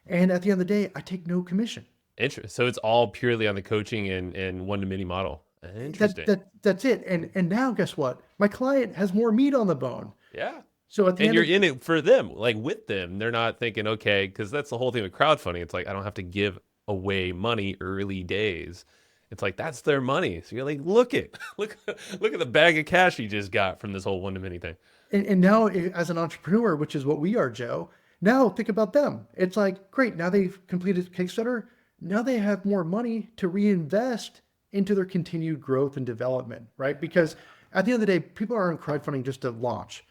And at the end of the day, I take no commission. Interesting. So it's all purely on the coaching and one-to-many model. Interesting. That's it. And now guess what? My client has more meat on the bone. Yeah. So at the And end you're in it for them, like with them. They're not thinking, okay, because that's the whole thing with crowdfunding. It's like, I don't have to give away money early days. It's like, that's their money. So you're like, look at the bag of cash you just got from this whole one-to-many thing. and now as an entrepreneur, which is what we are, Joe, now think about them. It's like, great. Now they've completed Kickstarter. Now they have more money to reinvest into their continued growth and development, right? Because at the end of the day, people aren't crowdfunding just to launch.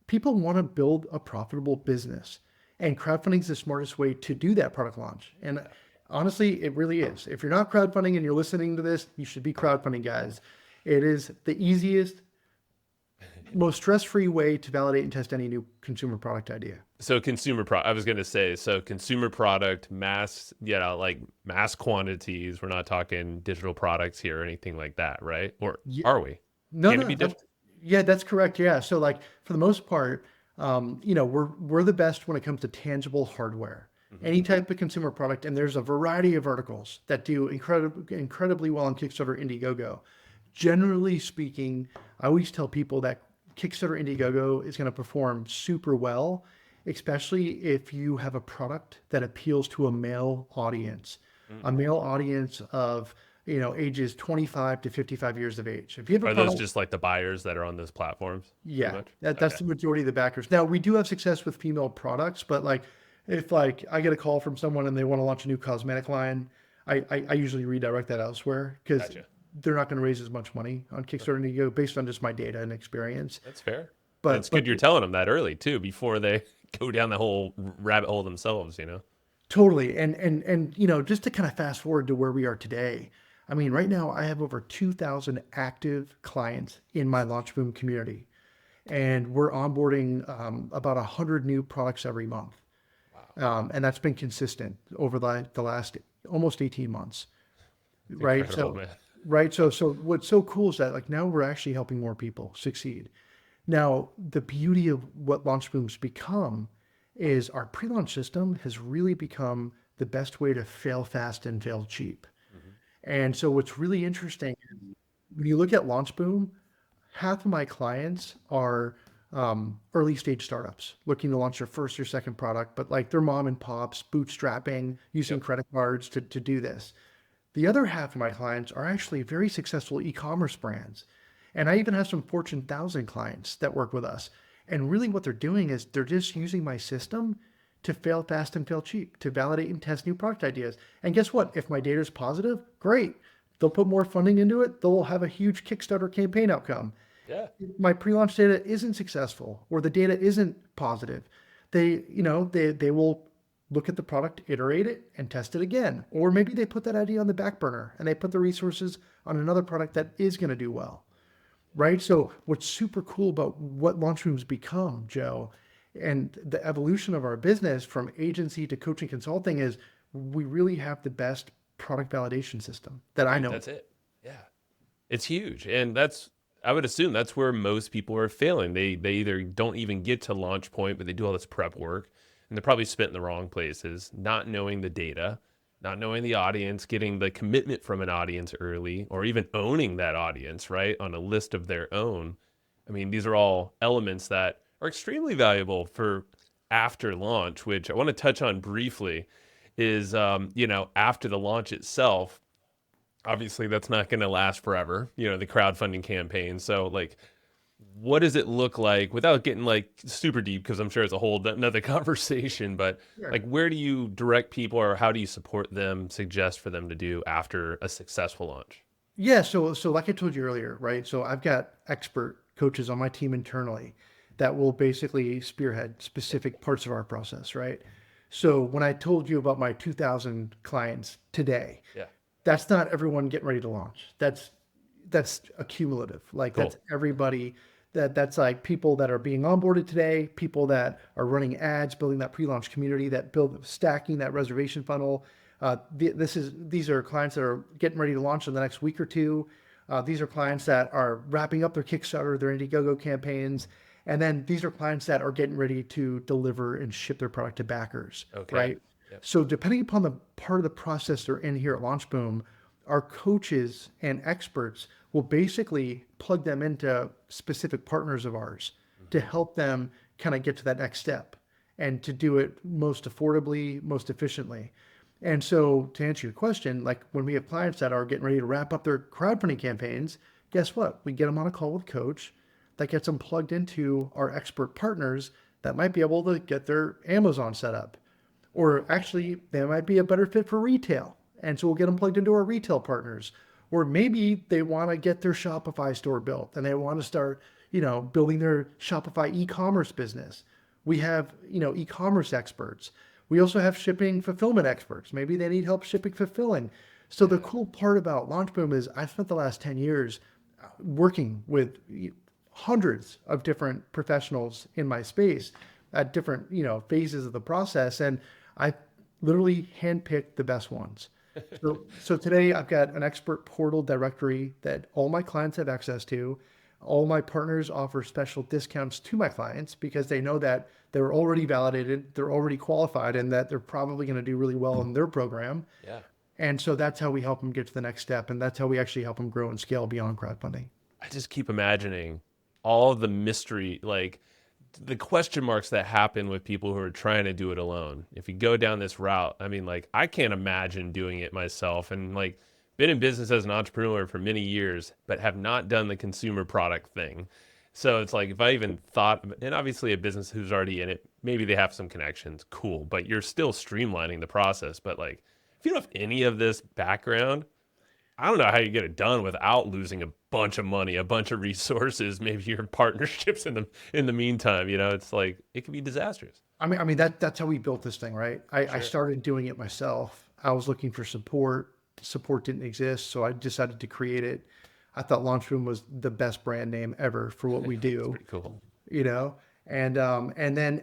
People want to build a profitable business, and crowdfunding is the smartest way to do that product launch. And honestly, it really is. If you're not crowdfunding and you're listening to this, you should be crowdfunding, guys. It is the easiest, most stress-free way to validate and test any new consumer product idea. So I was going to say, so consumer product, mass, like mass quantities. We're not talking digital products here or anything like that, right? Or are we? No, Can no, it be digital? yeah, that's correct. Yeah. So like for the most part, we're the best when it comes to tangible hardware, any type of consumer product. And there's a variety of articles that do incredibly well on Kickstarter, Indiegogo. Generally speaking, I always tell people that Kickstarter, Indiegogo is going to perform super well, especially if you have a product that appeals to a male audience, of ages 25 to 55 years of age. If you have a Are product, those just like the buyers that are on those platforms? pretty yeah, much? that's the majority of the backers. Now we do have success with female products, but like if like I get a call from someone and they want to launch a new cosmetic line, I usually redirect that elsewhere because Gotcha. they're not going to raise as much money on Kickstarter and Indiegogo based on just my data and experience. That's fair. But It's good you're telling them that early too, before they go down the whole rabbit hole themselves, totally. And just to kind of fast forward to where we are today. I mean, right now I have over 2,000 active clients in my LaunchBoom community, and we're onboarding about 100 new products every month. And that's been consistent over the last almost 18 months. Right. Incredible, man. Right. So what's so cool is that like now we're actually helping more people succeed. Now, the beauty of what LaunchBoom's become is our pre-launch system has really become the best way to fail fast and fail cheap. And so what's really interesting, when you look at LaunchBoom, half of my clients are early stage startups looking to launch their first or second product, but like they're mom and pops, bootstrapping, using credit cards to do this. The other half of my clients are actually very successful e-commerce brands. And I even have some Fortune 1000 clients that work with us. And really what they're doing is they're just using my system to fail fast and fail cheap, to validate and test new product ideas. And guess what? If my data is positive, great. They'll put more funding into it. They'll have a huge Kickstarter campaign outcome. Yeah. If my pre-launch data isn't successful or the data isn't positive, they will look at the product, iterate it, and test it again. Or maybe they put that idea on the back burner and they put the resources on another product that is going to do well. Right? So what's super cool about what LaunchBoom's become, Joe, and the evolution of our business from agency to coaching consulting is we really have the best product validation system that I know. That's it. Yeah. It's huge. And I would assume that's where most people are failing. They either don't even get to launch point, but they do all this prep work and they're probably spent in the wrong places, not knowing the data, not knowing the audience, getting the commitment from an audience early, or even owning that audience, right, on a list of their own. I mean, these are all elements that are extremely valuable for after launch, which I want to touch on briefly is, after the launch itself, obviously that's not going to last forever, the crowdfunding campaign. So like, what does it look like without getting like super deep? Cause I'm sure it's a whole another conversation, but like, where do you direct people or how do you support them, suggest for them to do after a successful launch? Yeah. So like I told you earlier, right? So I've got expert coaches on my team internally that will basically spearhead specific parts of our process, right? So when I told you about my 2,000 clients today, that's not everyone getting ready to launch. That's accumulative. Like That's everybody that's like people that are being onboarded today, people that are running ads, building that pre-launch community, that stacking that reservation funnel, These are clients that are getting ready to launch in the next week or two. These are clients that are wrapping up their Kickstarter, their Indiegogo campaigns. And then these are clients that are getting ready to deliver and ship their product to backers, Okay. right? Yep. So depending upon the part of the process they're in here at LaunchBoom, our coaches and experts will basically plug them into specific partners of ours to help them kind of get to that next step and to do it most affordably, most efficiently. And so to answer your question, like when we have clients that are getting ready to wrap up their crowdfunding campaigns, guess what? We get them on a call with a coach that gets them plugged into our expert partners that might be able to get their Amazon set up. Or actually, they might be a better fit for retail. And so we'll get them plugged into our retail partners. Or maybe they want to get their Shopify store built and they want to start, building their Shopify e-commerce business. We have, e-commerce experts. We also have shipping fulfillment experts. Maybe they need help shipping fulfilling. So the cool part about LaunchBoom is I spent the last 10 years working with hundreds of different professionals in my space at different, phases of the process. And I literally handpicked the best ones. So today I've got an expert portal directory that all my clients have access to. All my partners offer special discounts to my clients because they know that they're already validated, they're already qualified, and that they're probably going to do really well in their program. Yeah. And so that's how we help them get to the next step. And that's how we actually help them grow and scale beyond crowdfunding. I just keep imagining all the mystery, like the question marks that happen with people who are trying to do it alone. If you go down this route, I mean, like I can't imagine doing it myself, and like been in business as an entrepreneur for many years, but have not done the consumer product thing. So it's like, if I even thought, and obviously a business who's already in it, maybe they have some connections, cool, but you're still streamlining the process. But like, if you don't have any of this background, I don't know how you get it done without losing a bunch of money, a bunch of resources, maybe your partnerships in the meantime. It's like it can be disastrous. I mean that's how we built this thing, right? I started doing it myself. I was looking for support. Support didn't exist, so I decided to create it. I thought LaunchBoom was the best brand name ever for what we do. Pretty cool. And then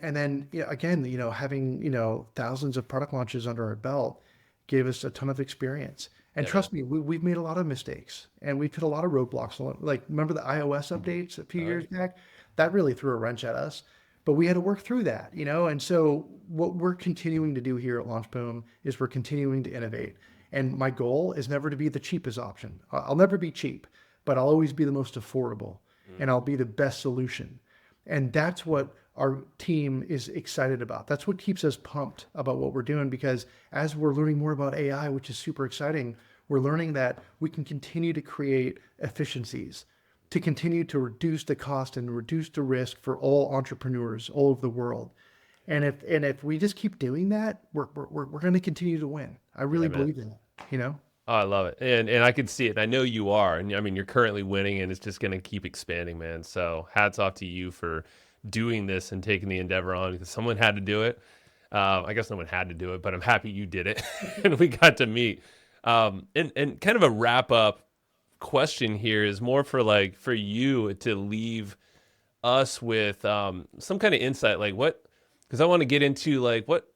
again, having thousands of product launches under our belt gave us a ton of experience. And trust me, we've made a lot of mistakes and we've hit a lot of roadblocks. Like, remember the iOS updates a few years back? That really threw a wrench at us, but we had to work through that, And so what we're continuing to do here at LaunchBoom is we're continuing to innovate. And my goal is never to be the cheapest option. I'll never be cheap, but I'll always be the most affordable and I'll be the best solution. And that's what our team is excited about. That's what keeps us pumped about what we're doing, because as we're learning more about AI, which is super exciting, we're learning that we can continue to create efficiencies, to continue to reduce the cost and reduce the risk for all entrepreneurs all over the world. And if we just keep doing that, we're going to continue to win. I really believe in it, Oh, I love it. And I can see it. And I know you are. And I mean, you're currently winning and it's just going to keep expanding, man. So hats off to you for doing this and taking the endeavor on, because someone had to do it. I guess no one had to do it, but I'm happy you did it and we got to meet. And kind of a wrap up question here is more for you to leave us with some kind of insight, like what, because I want to get into like what,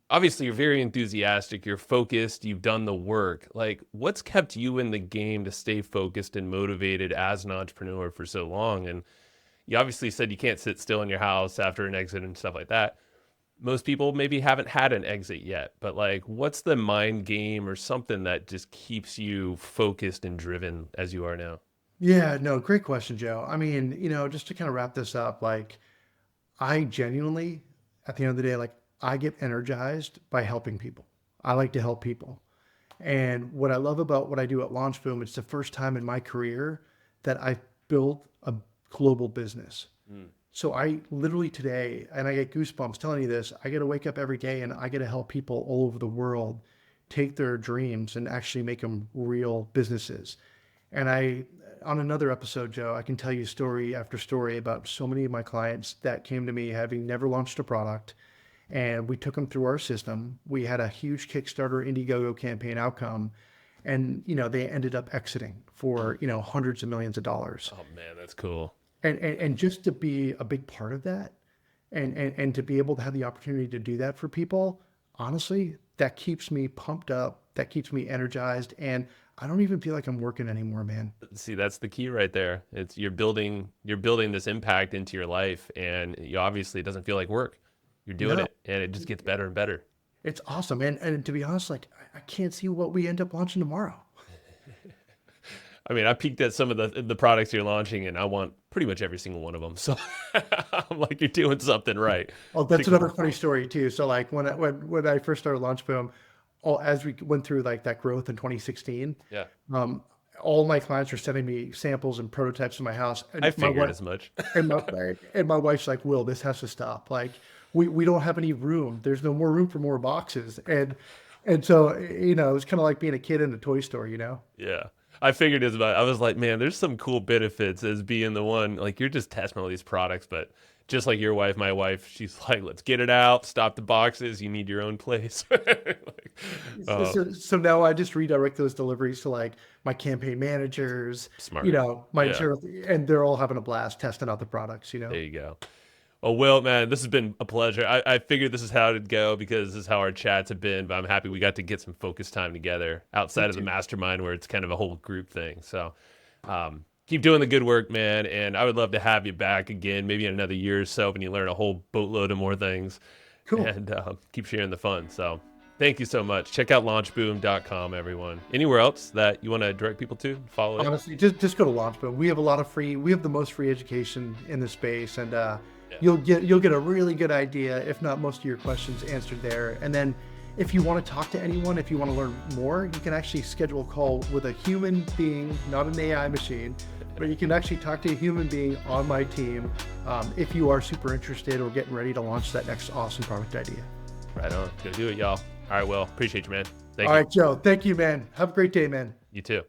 obviously you're very enthusiastic, you're focused, you've done the work. Like what's kept you in the game to stay focused and motivated as an entrepreneur for so long? And you obviously said you can't sit still in your house after an exit and stuff like that. Most people maybe haven't had an exit yet, but like what's the mind game or something that just keeps you focused and driven as you are now? Yeah, no, great question, Joe. I mean, just to kind of wrap this up, like I genuinely, at the end of the day, like I get energized by helping people. I like to help people. And what I love about what I do at LaunchBoom, it's the first time in my career that I've built a global business. So I literally today, and I get goosebumps telling you this, I get to wake up every day and I get to help people all over the world take their dreams and actually make them real businesses. And on another episode, Joe, I can tell you story after story about so many of my clients that came to me having never launched a product, and we took them through our system. We had a huge Kickstarter Indiegogo campaign outcome, and they ended up exiting for hundreds of millions of dollars. Oh man, that's cool. And just to be a big part of that, and to be able to have the opportunity to do that for people, honestly, that keeps me pumped up, that keeps me energized, and I don't even feel like I'm working anymore, man. See, that's the key right there. It's you're building this impact into your life, and you obviously it doesn't feel like work. You're doing No, it, and it just gets better and better. it's awesome. And to be honest, like I can't see what we end up launching tomorrow. I mean, I peeked at some of the products you're launching, and I want pretty much every single one of them. So I'm like, you're doing something right. Oh, that's another funny story too. So like when I first started LaunchBoom, as we went through like that growth in 2016, Yeah, all my clients are sending me samples and prototypes to my house. And I my figured wife, as much. and my wife's like, Will, this has to stop. Like we don't have any room. There's no more room for more boxes. And so, it was kind of like being a kid in a toy store, Yeah. I figured as much. I was like, man, there's some cool benefits as being the one, like you're just testing all these products, but just like your wife, my wife, she's like, let's get it out, stop the boxes, you need your own place. Like, So now I just redirect those deliveries to like my campaign managers, smart. my Yeah. insurance, and they're all having a blast testing out the products, There you go. Oh, Will, man, this has been a pleasure. I figured this is how it'd go because this is how our chats have been, but I'm happy we got to get some focus time together outside of the mastermind where it's kind of a whole group thing. So keep doing the good work, man, and I would love to have you back again, maybe in another year or so when you learn a whole boatload of more things. Cool. And keep sharing the fun. So thank you so much. Check out launchboom.com, everyone. Anywhere else that you want to direct people to? Follow it? Honestly, just go to LaunchBoom. We have the most free education in the space, and you'll get a really good idea, if not most of your questions answered there. And then if you want to talk to anyone, if you want to learn more, you can actually schedule a call with a human being, not an AI machine, but you can actually talk to a human being on my team if you are super interested or getting ready to launch that next awesome product idea. Right on. Go do it, y'all. All right, Will. Appreciate you, man. Thank All you. right, Joe. Thank you, man. Have a great day, man. You too.